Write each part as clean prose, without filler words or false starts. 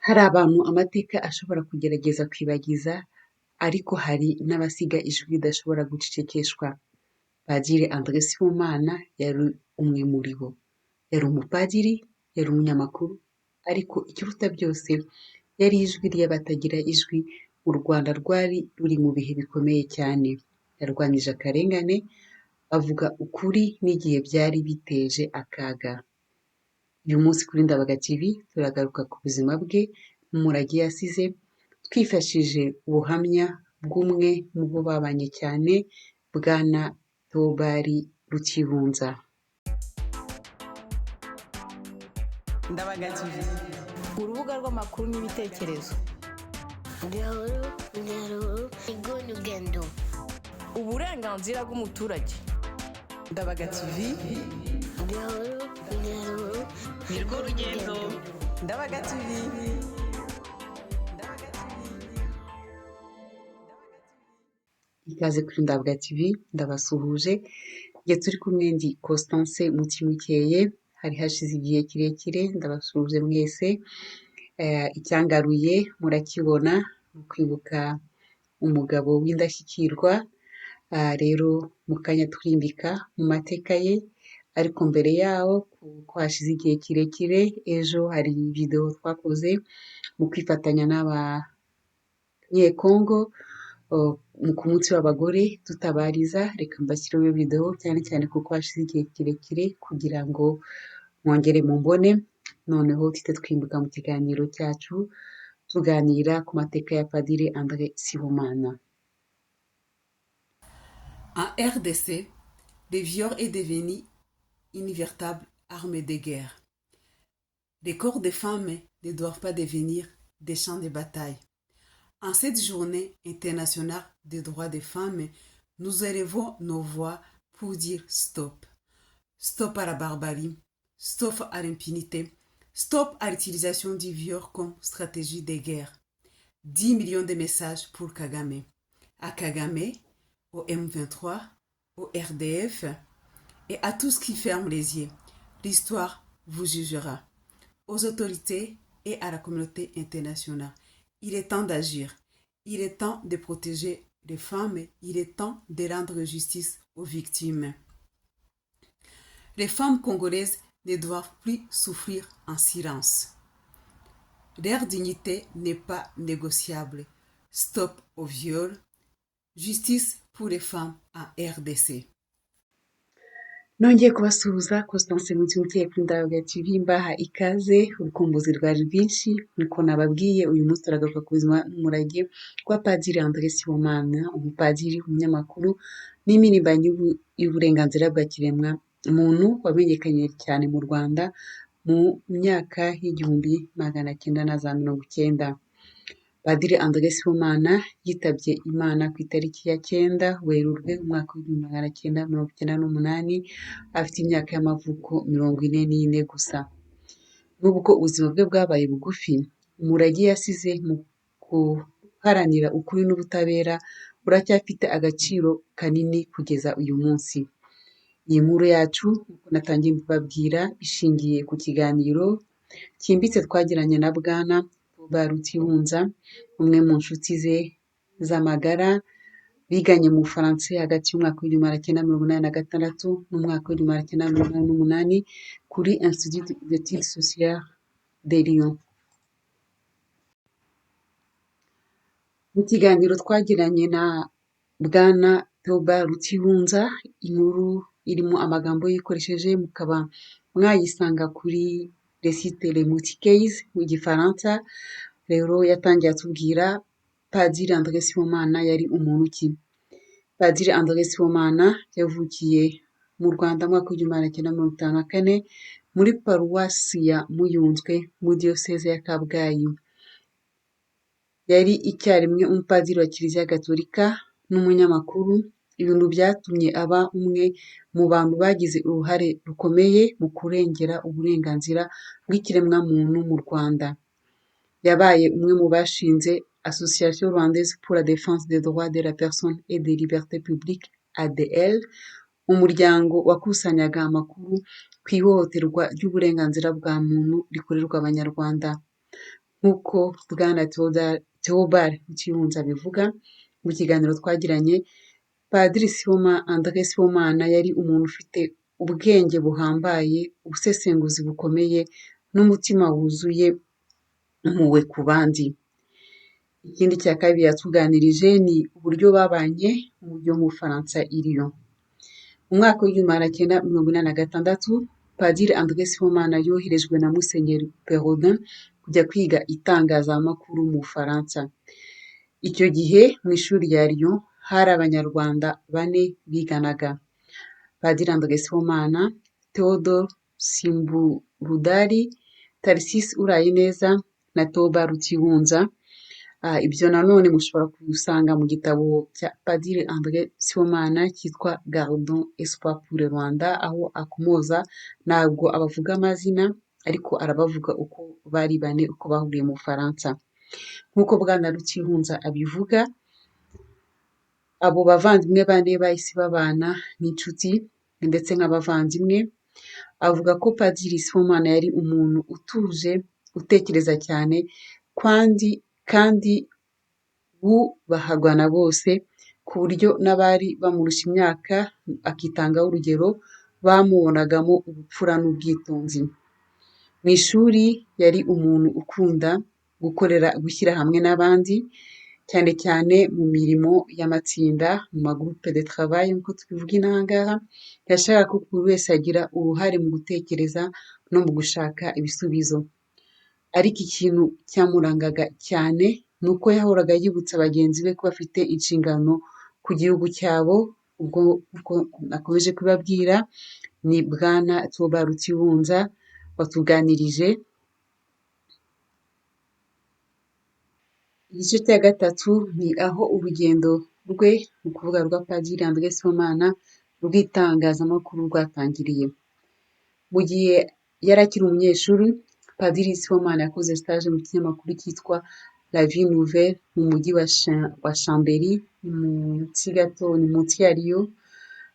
Hari abantu amateka ashobora kugerageza kwibagiza, ariko hari n'abasiga ijwi ridashobora gucecekeshwa. Padiri André Sibomana yari umwe muri bo. Yari umupadiri, yari umunyamakuru, ariko ikiruta byose yari ijwi ry'abatagira ijwi. U Rwanda rwari ruri mu bihe bikomeye cyane. Yarwanyije akarengane, avuga ukuri n'igihe byari biteje akaga. Uyu munsi kuri Ndabaga TV turagaruka ku buzima bwe n'umurage yasize, twifashishije ubuhamya bw'umwe mu bo babanye cyane, Bwana Theobald Rukibunza. Ndabaga TV, urubuga rw'amakuru n'ibitekerezo. Urugendo, Uburenganzira bw'umuturage. Ndabaga TV, nirwo rugendo. Ndabaga TV. Ikaze kuri Ndabaga TV, ndabasuhuje. Njye turi kumwe ndi Constance Mutimukeye, hari hashize igihe kirekire, ndabasuhuje mwese. Icyangaruye murakibona, ni ukwibuka umugabo w'indashyikirwa. Rero mu kanya turimbika mu mateka ye, ariko mbere yaho kuko hashize igihe kirekire, ejo hari video twakoze mu kwifatanya n'abanyekongo ku munsi w'abagore tutabariza. Reka mbashyireho iyo video cyane cyane kuko hashize igihe kirekire, kugira ngo mwongere mumbone. Noneho tuhite twimbuka mu kiganiro cyacu tuganira ku mateka ya Padiri André Sibomana. En RDC, le viol est devenu une véritable arme de guerre. Les corps des femmes ne doivent pas devenir des champs de bataille. En cette journée internationale des droits des femmes, nous élevons nos voix pour dire stop. Stop à la barbarie, stop à l'impunité, stop à l'utilisation du viol comme stratégie de guerre. 10 millions de messages pour Kagame. À Kagame, au M23, au RDF et à tous qui ferment les yeux. L'histoire vous jugera. Aux autorités et à la communauté internationale. Il est temps d'agir. Il est temps de protéger les femmes. Il est temps de rendre justice aux victimes. Les femmes congolaises ne doivent plus souffrir en silence. Leur dignité n'est pas négociable. Stop au viol. Justice pour les femmes en RDC. Nongeye kubasuhuza, Constance Mutimukeye kuri Ndabaga TV, mbaha ikaze. Urukumbuzi rwari rwinshi, niko nababwiye. Uyu munsi turagaruka ku buzima n'umurage kwa Padiri André Sibomana, umupadiri, umunyamakuru n'impirimbanyi y'uburenganzira bwa kiremwa muntu wamenyekanye cyane mu Rwanda mu myaka y'igihumbi magana cyenda na za mirongo icyenda. Padiri André Sibomana yitabye Imana ku itariki ya 9 Werurwe umwaka w'igihumbi magana cyenda mirongo icyenda n'umunani, afite imyaka y'amavuko 44 gusa. Nubwo ubuzima bwe bwabaye bugufi, umurage yasize mu guharanira ukuri n'ubutabera uracyafite agaciro kanini kugeza uyu munsi. Iyi nkuru yacu nk'uko natangiye mbibabwira, ishingiye ku kiganiro cyimbitse twagiranye na Bwana Theobald Rukibunza, umwe mu nshuti ze z'amagara, biganye mu Bufaransa hagati y'umwaka w'igihumbi magana cyenda mirongo inani na gatandatu n'umwaka w'igihumbi magana cyenda mirongo inani n'umunani kuri Institut d'études sociales de Lyon. Mu kiganiro twagiranye na Bwana Theobald Rukibunza, inkuru irimo amagambo yikoresheje, mukaba mwayisanga kuri le site Le Moutiqueys mu Gifaransa. Rero yatangiye atubwira Padiri André Sibomana yari umuntu ki. Padiri André Sibomana yavukiye mu Rwanda mu mwaka w'igihumbi magana cyenda mirongo itanu na kane muri paruwasi ya Muyunzwe mu diyoseze ya Kabgayi. Yari icyarimwe umupadiri wa Kiliziya Gatolika n'umunyamakuru, ibintu byatumye aba umwe mu bantu bagize uruhare rukomeye mu kurengera uburenganzira bw'ikiremwamuntu mu Rwanda. Yabaye umwe mu bashinze Association Rwandaise pour la défense des droits de la personne et des libertés publiques, ADL, umuryango wakusanyaga amakuru ku ihohoterwa ry'uburenganzira bwa muntu rikorerwa Abanyarwanda. nk'uko bwana Theobald Rutiyunza abivuga mu kiganiro twagiranye. Padiri André Sibomana yari umuntu ufite ubwenge buhambaye, ubusesenguzi bukomeye n'umutima wuzuye impuhwe ku bandi. Ikindi cya kabiri yatuganirije ni uburyo babanye mu byo mu Bufaransa i Lyon. Mu mwaka w'igihumbi magana cyenda mirongo inani na gatandatu, Padiri André Sibomana yoherejwe na Musenyeri Perraudin kujya kwiga itangazamakuru mu Bufaransa. Icyo gihe mu ishuri rya Lyon hari Abanyarwanda 4 biganaga: Padiri André Sibomana, Theodore Simburudari, Tharcisse Urayineza na Theobald Rutiyunza. Ibyo nanone mushobora kubisanga mu gitabo cya Padiri André Sibomana cyitwa Gardons Espoir pour le Rwanda, aho akomoza, ntabwo abavuga amazina ariko arabavuga uko bari 4 uko bahuriye mu Bufaransa. Nk'uko bwana Rutiyunza abivuga, abo bavandimwe 4 bahise babana n'inshuti ndetse nk'abavandimwe. Avuga ko Padiri Sibomana yari umuntu utuje, utekereza cyane kandi wubahagwa na bose, ku buryo n'abari bamurusha imyaka akitangaho urugero bamubonagamo ubupfura n'ubwitonzi. Mu ishuri yari umuntu ukunda gushyira hamwe n'abandi, cyane cyane mu mirimo y'amatsinda, mu magroupe de travail nk'uko tubivuga inaha ngaha. Yashakaga ko buri wese agira uruhare mu gutekereza no mu gushaka ibisubizo. Ariko ikintu cyamurangaga cyane ni uko yahoraga yibutsa bagenzi be ko bafite inshingano ku gihugu cyabo. Ubwo nakomeje kubabwira ni bwana Theobald Rutiyunza watuganirije. Igice cya gatatu ni aho urugendo rwe, ni ukuvuga rwa Padiri André Sibomana, rw'itangazamakuru rwatangiriye. Mu gihe yari akiri umunyeshuri, Padiri Sibomana yakoze stage mu kinyamakuru cyitwa La Vie Nouvelle mu mujyi wa Chambéry, ni munsi ya Lyon,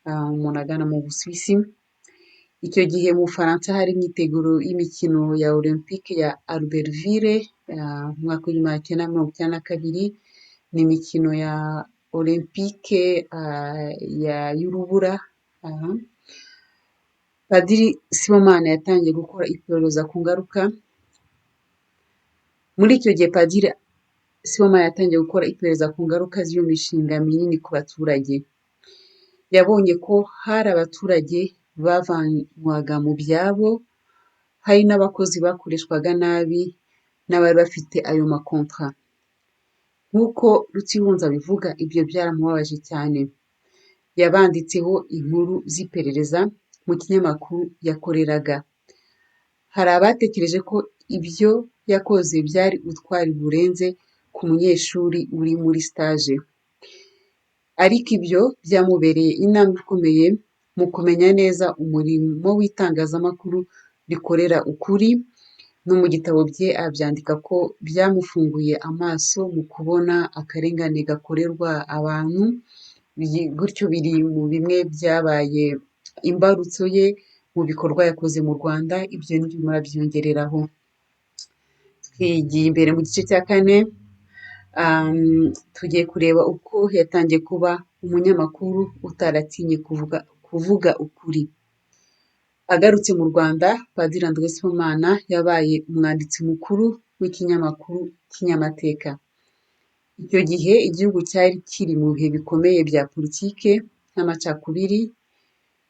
umuntu agana mu Busuwisi. Icyo gihe mu Bufaransa hari imyiteguro y'imikino ya Olympique ya Albertville, mu mwaka w'igihumbi magana cyenda mirongo icyenda na kabiri. Ni imikino ya Olympique y'urubura. Padiri Sibomana yatangiye gukora iperereza ku ngaruka. Muri icyo gihe Padiri Sibomana yatangiye gukora iperereza ku ngaruka z'iyo mishinga minini ku baturage. Yabonye ko hari abaturage bavanwaga mu byabo, hari n'abakozi bakoreshwaga nabi n'abari bafite ayo makontra. Nk'uko Rutiyunza abivuga, ibyo byaramubabaje cyane. Yabanditseho inkuru z'iperereza mu kinyamakuru yakoreraga. Hari abatekereje ko ibyo yakoze byari ubutwari burenze ku munyeshuri uri muri stage. Ariko ibyo byamubereye intambwe ikomeye mu kumenya neza umurimo w'itangazamakuru rikorera ukuri. No mu gitabo bye abyandika ko byamufunguye amaso mu kubona akarengane gakorerwa abantu. Gutyo biri mu bimwe byabaye imbarutso ye mu bikorwa yakoze mu Rwanda. Ibyo nibyo murabyongereraho. Twigiye imbere mu gice cya 4, tugiye kureba uko yatangiye kuba umunyamakuru utaratinye kuvuga ukuri. Agarutse mu Rwanda, Padiri André Sibomana yabaye umwanditsi mukuru w'ikinyamakuru Kinyamateka. Icyo gihe igihugu cyari kiri mu bihe bikomeye bya politike n'amacakubiri.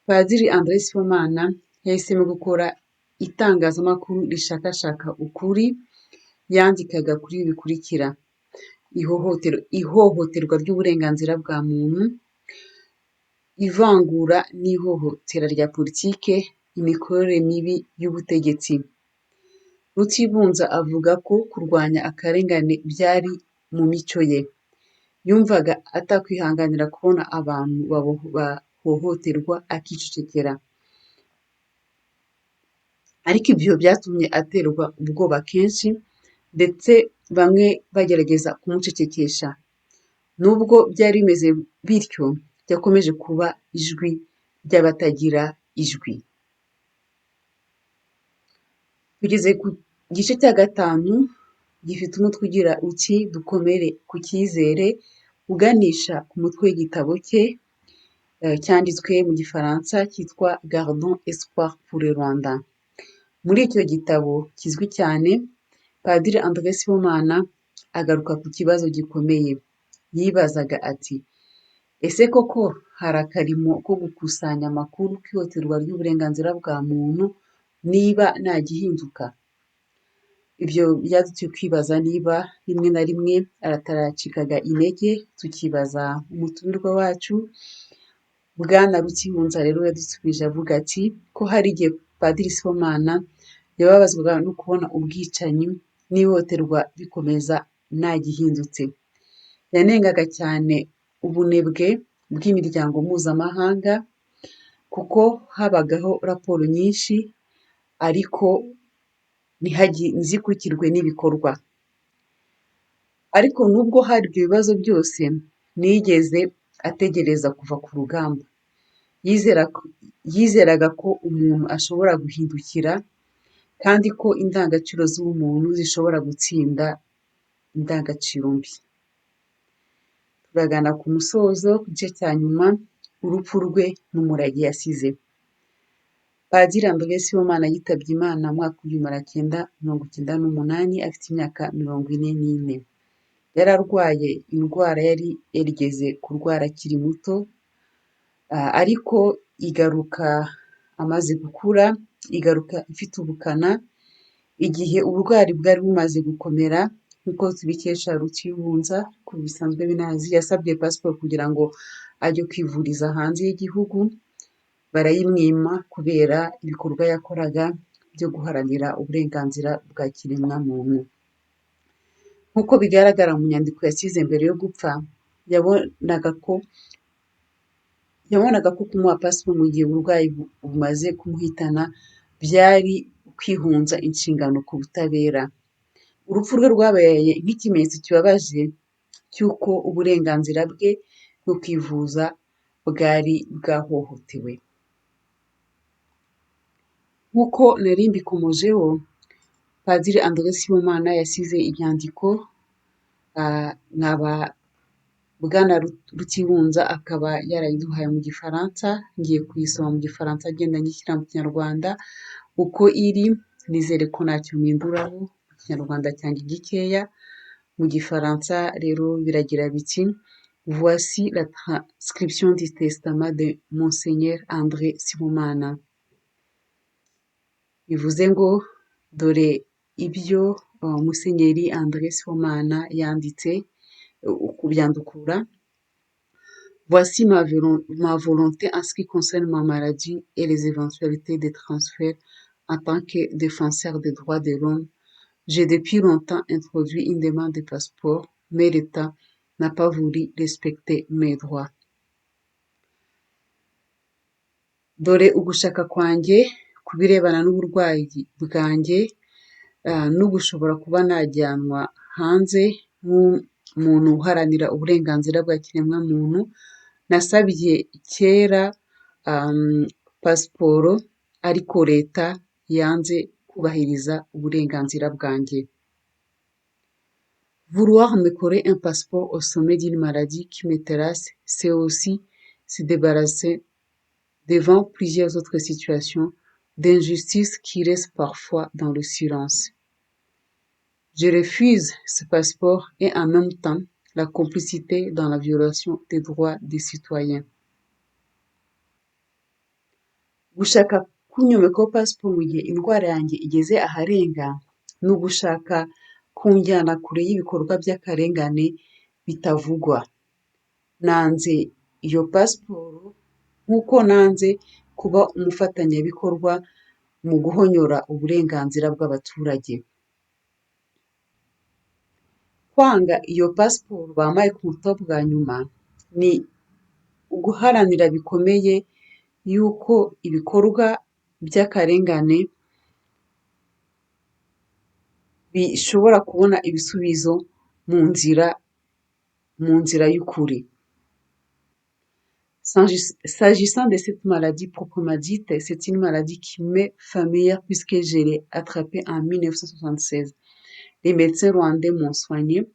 Padiri André Sibomana yahisemo gukora itangazamakuru rishakashaka ukuri. Yandikaga kuri ibi bikurikira: ihohoterwa ry'uburenganzira bwa muntu, ivangura n'ihohotera rya politike, imikorere mibi y'ubutegetsi. Rutiyunza avuga ko kurwanya akarengane byari mu mico ye. Yumvaga atakwihanganira kubona abantu bahohoterwa akicecekera. Ariko ibyo byatumye aterwa ubwoba kenshi, ndetse bamwe bagerageza kumucecekesha. Nubwo byari bimeze bityo, yakomeje kuba ijwi ry'abatagira ijwi. Tugeze ku gice cya 5, gifite umutwe ugira uti dukomere ku cyizere, uganisha ku mutwe w'igitabo cye cyanditswe mu gifaransa cyitwa Gardons espoir pour le Rwanda. Muri icyo gitabo kizwi cyane, Padiri André Sibomana agaruka ku kibazo gikomeye. Yibazaga ati ese koko hari akarimo ko gukusanya amakuru k'ihohoterwa ry'uburenganzira bwa muntu niba nta gihinduka? Ibyo byaduteye kwibaza niba rimwe na rimwe arataracikaga intege, tukibaza umutumirwa wacu Bwana Rukihunza rero yadusubije avuga ati ko hari igihe Padiri Sibomana yababazwaga no kubona ubwicanyi n'ihohoterwa bikomeza nta gihindutse. Yanengaga cyane ubunebwe bw'imiryango mpuzamahanga kuko habagaho raporo nyinshi ariko ntizikurikirwe n'ibikorwa. Ariko nubwo hari ibyo bibazo byose, ntiyigeze ategereza kuva ku rugamba. Yizeraga ko umuntu ashobora guhindukira kandi ko indangagaciro z'umuntu zishobora gutsinda indangagaciro mbi. Turagana ku musozo ku gice cya nyuma, urupfu rwe n'umurage yasize. Padiri André Sibomana yitabye Imana mu mwaka w'igihumbi kimwe magana cyenda mirongo icyenda n'umunani afite imyaka 44. Yari arwaye indwara yari yarigeze kurwara akiri muto, ariko igaruka amaze gukura, igaruka ifite ubukana. Igihe uburwayi bwari bumaze gukomera, nk'uko tubikesha Rukihunza ku bisanzwe binazi, yasabye pasiporo kugira ngo ajye kwivuriza hanze y'igihugu, barayimwima kubera ibikorwa yakoraga byo guharanira uburenganzira bwa kiremwamuntu. Nk'uko bigaragara mu nyandiko yasize mbere yo gupfa, yabonaga ko kumuha pasiporo mu gihe uburwayi bumaze kumuhitana byari kwihunza inshingano ku butabera. Urupfu rwe rwabaye nk'ikimenyetso kibabaje cy'uko uburenganzira bwe bwo kwivuza bwari bwahohotewe. Nk'uko nari mbikomojeho, Padiri André Sibomana yasize inyandiko, nkaba Bwana Rukihunza akaba yarayiduhaye mu gifaransa, ngiye kuyisoma mu gifaransa agenda nyishyira mu kinyarwanda uko iri, nizere ko ntacyo mpinduraho, mu kinyarwanda cyanjye gikeya. Mu gifaransa rero biragira biti voici la transcription du testament de Monseigneur André Sibomana. Bivuze ngo dore ibyo Musenyeri André Sibomana yanditse kubyandukura. Voici ma volonté en ce qui concerne ma maladie et les éventualités de transfert en tant que défenseur des droits de l'homme. J'ai depuis longtemps introduit une demande de passeport, mais l'État n'a pas voulu respecter mes droits. Dore ugushaka kwanjye ku birebana n'uburwayi bwanjye n'ugushobora kuba najyanwa hanze nk'umuntu uharanira uburenganzira bwa kiremwamuntu. Nasabye kera pasiporo ariko leta yanze kubahiriza uburenganzira bwanjye. Vouloir me coller un passeport au sommet d'une maladie qui me terrasse, c'est aussi se débarrasser devant plusieurs autres situations d'injustice qui restent parfois dans le silence. Je refuse ce passeport et en même temps la complicité dans la violation des droits des citoyens. Gushaka kunyomekaho pasiporo mu gihe indwara yanjye igeze aharenga ni ugushaka kunjyana kure y'ibikorwa by'akarengane bitavugwa. Nanze iyo pasiporo nk'uko nanze kuba umufatanyabikorwa mu guhonyora uburenganzira bw'abaturage. Kwanga iyo pasiporo bampaye ku buto bwa nyuma ni uguharanira bikomeye yuko ibikorwa by'akarengane bishobora kubona ibisubizo mu nzira y'ukuri. S'agissant de cette maladie proprement dite, c'est une maladie qui m'est familière puisque je l'ai attrapée en 1976. Les médecins rwandais m'ont soigné.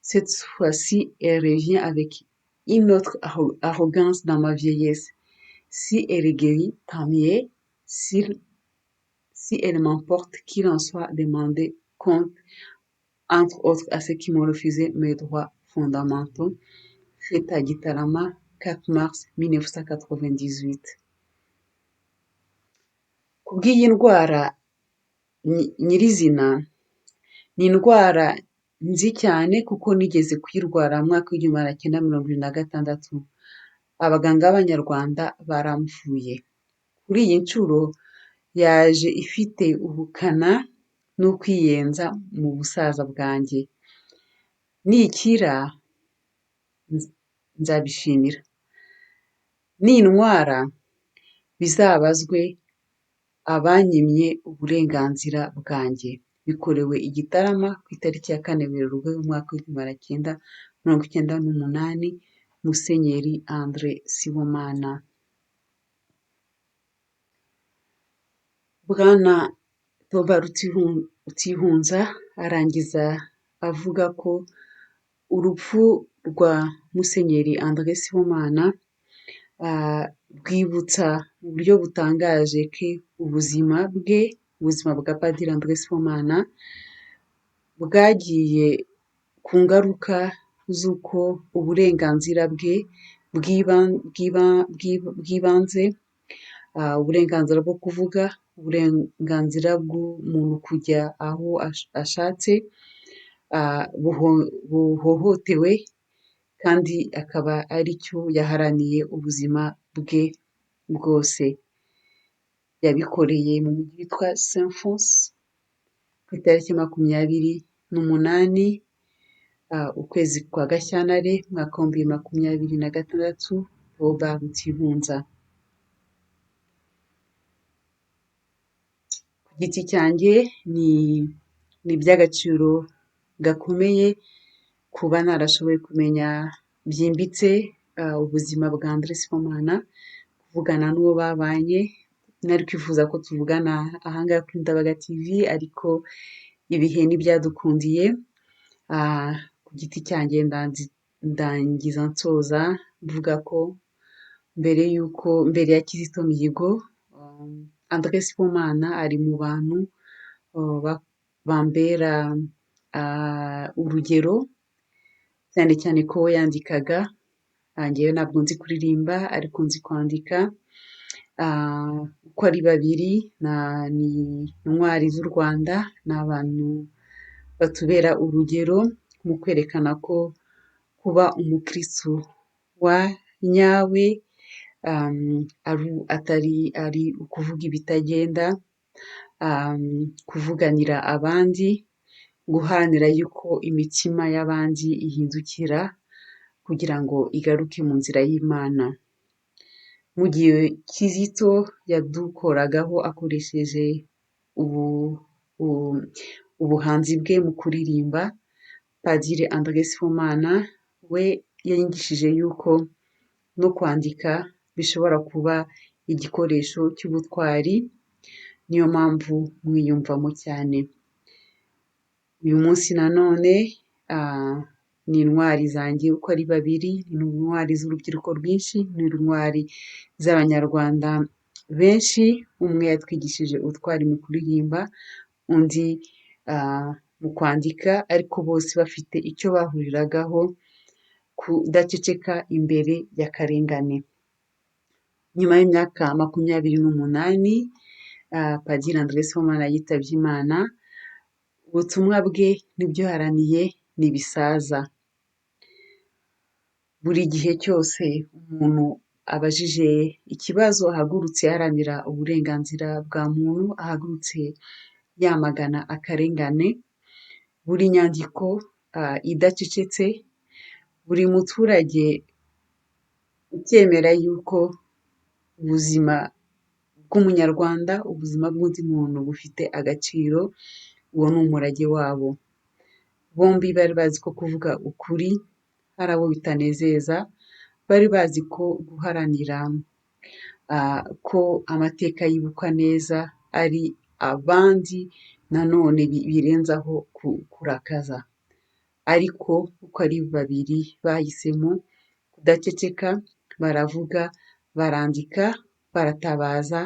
Cette fois-ci, elle revient avec une autre arrogance dans ma vieillesse. Si elle est guérie, tant mieux. Si elle m'emporte, qu'il en soit demandé compte, entre autres à ceux qui m'ont refusé mes droits fondamentaux. Fait à Gitarama, 4 mars 1998. Kubw'iyi ndwara nyirizina, ni indwara nzi cyane kuko nigeze kuyirwara mu mwaka w'igihumbi magana cyenda mirongo irindwi na gatandatu. Abaganga b'Abanyarwanda baramvuye. Kuri iyi nshuro yaje ifite ubukana n'ukwiyenza mu busaza bwanjye. Nikira nzabishimira. Nintwara bizabazwe abanyimye uburenganzira bwanjye. Bikorewe i Gitarama ku itariki ya 4 Werurwe umwaka w'igihumbi magana cyenda mirongo icyenda n'umunani, Musenyeri Andre Sibomana. Bwana Toba Rutihunza arangiza avuga ko urupfu rwa Musenyeri Andre Sibomana rwibutsa mu buryo butangaje ko ubuzima bwa Padiri Andre Sibomana bwagiye ku ngaruka z'uko uburenganzira bwe bw'ibanze, uburenganzira bwo kuvuga, uburenganzira bw'umuntu kujya aho ashatse buhohotewe, kandi akaba ari cyo yaharaniye ubuzima bwe bwose. Yabikoreye mu mujyi witwa Saint-Fons ku itariki 28 ukwezi kwa Gashyantare umwaka wa 2026. Toba Rutihunza. Ku giti cyanjye ni iby'agaciro gakomeye kuba narashoboye kumenya byimbitse ubuzima bwa Andre Sibomana, kuvugana n'uwo babanye. Nari kwifuza ko tuvugana ahangaha kuri Ndabaga TV, ariko ibihe ntibyadukundiye. Ku giti cyanjye ndangiza nsoza mvuga ko mbere ya Kizito Mihigo, Andre Sibomana ari mu bantu bambera urugero, cyane cyane ko yandikaga. Njyewe ntabwo nzi kuririmba ariko nzi kwandika. Uko ari babiri ni intwari z'u Rwanda, ni abantu batubera urugero mu kwerekana ko kuba umukristo wa nyawe atari ukuvuga ibitagenda, kuvuganira abandi, guharanira yuko imitima y'abandi ihindukira kugira ngo igaruke mu nzira y'Imana. Mu gihe Kizito yadukoragaho akoresheje ubuhanzi bwe mu kuririmba, Padiri Andre Sibomana we yanyigishije yuko no kwandika bishobora kuba igikoresho cy'ubutwari. Niyo mpamvu mwiyumvamo cyane. Uyu munsi nanone ni intwari zanjye uko ari babiri, ni intwari z'urubyiruko rwinshi, ni intwari z'Abanyarwanda benshi. Umwe yatwigishije ubutwari mu kuririmba, undi mu kwandika, ariko bose bafite icyo bahuriragaho: kudaceceka imbere y'akarengane. Nyuma y'imyaka 28 Padiri Andre Sibomana yitabye Imana. Ubutumwa bwe n'ibyo yaharaniye ntibisaza. Buri gihe cyose umuntu abajije ikibazo, ahagurutse aharanira uburenganzira bwa muntu, ahagurutse yamagana akarengane. Buri nyandiko idacecetse, buri muturage ucyemera yuko ubuzima bw'Umunyarwanda, ubuzima bw'undi muntu bufite agaciro, uwo ni umurage wabo. Bombi bari bazi ko kuvuga ukuri hari abo bitanezeza, bari bazi ko guharanira ko amateka yibukwa neza ari abandi nanone birenzaho kurakaza, ariko uko ari babiri bahisemo kudaceceka, baravuga, barandika, baratabaza.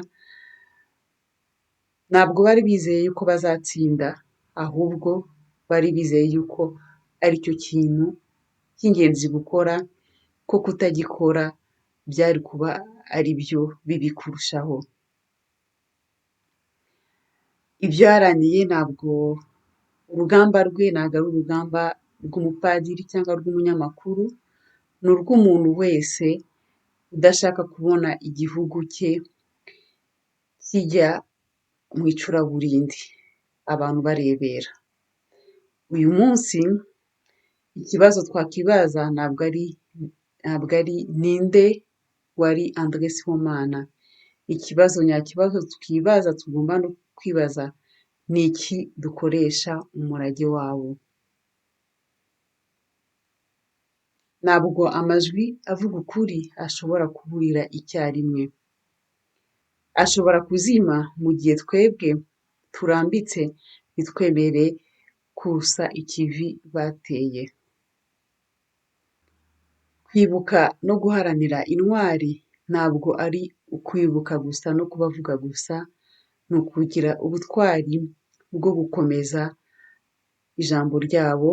Ntabwo bari bizeye yuko bazatsinda, ahubwo bari bizeye yuko ari cyo kintu cy'ingenzi gukora, ko kutagikora byari kuba ari byo bibi kurushaho. Ibyo yaharaniye ntabwo urugamba rwe ntabwo ari urugamba rw'umupadiri cyangwa rw'umunyamakuru, ni urw'umuntu wese udashaka kubona igihugu cye kijya mu icuraburindi, abantu barebera. Uyu munsi ikibazo twakwibaza ntabwo ari ninde wari André Sibomana. Ikibazo nyakibazo twibaza, tugomba no kwibaza, ni iki dukoresha umurage wabo. Ntabwo amajwi avuga ukuri ashobora kuburira icyarimwe, ashobora kuzima mu gihe twebwe turambitse ntitwemere kusa ikivi bateye. Kwibuka no guharanira intwari ntabwo ari ukwibuka gusa no kubavuga gusa, ni ukugira ubutwari bwo gukomeza ijambo ryabo,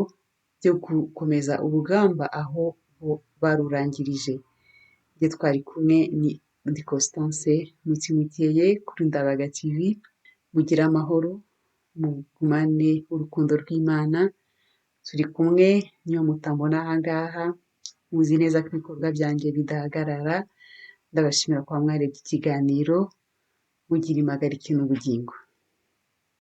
byo gukomeza urugamba aho bo barurangirije. Njye twari kumwe ni Constance Mutimukeye kuri Ndabaga TV. Mugire amahoro, mugumane urukundo rw'Imana. Turi kumwe niyo mutambona aha ngaha, muzi neza ko ibikorwa byanjye bidahagarara. Ndabashimira kuba mwarebye ikiganiro, mugira impagarike n'ubugingo.